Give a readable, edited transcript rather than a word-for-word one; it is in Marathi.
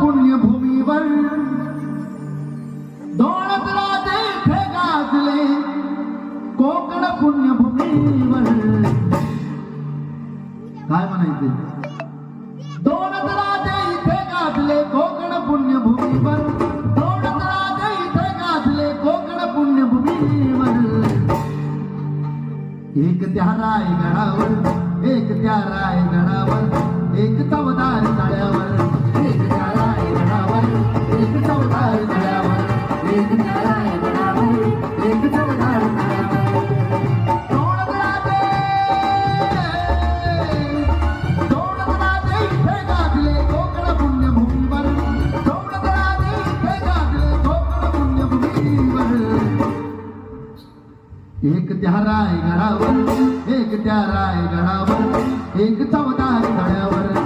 पुण्यभूमीवर दोनच राजे इथे गाजले कोकण पुण्यभूमीवर. काय म्हणायचे? दोनच राजे इथे गाजले कोकण पुण्यभूमीवर. दोनच राजे इथे गाजले कोकण पुण्यभूमीवर. एक त्या रायगडावर एक त्या रायगडावर एक चवदार तळ्यावर. एक त्या रायगडावर एक चवदार तळ्यावर. एक त्या रायगडावर एक चवदार तळ्यावर. दोनच राजे इथे गाजले कोकण पुण्यभूमीवर. दोनच राजे इथे गाजले कोकण पुण्यभूमीवर. एक त्या रायगडावर एक त्या रायगडावर एक चवदार तळ्यावर.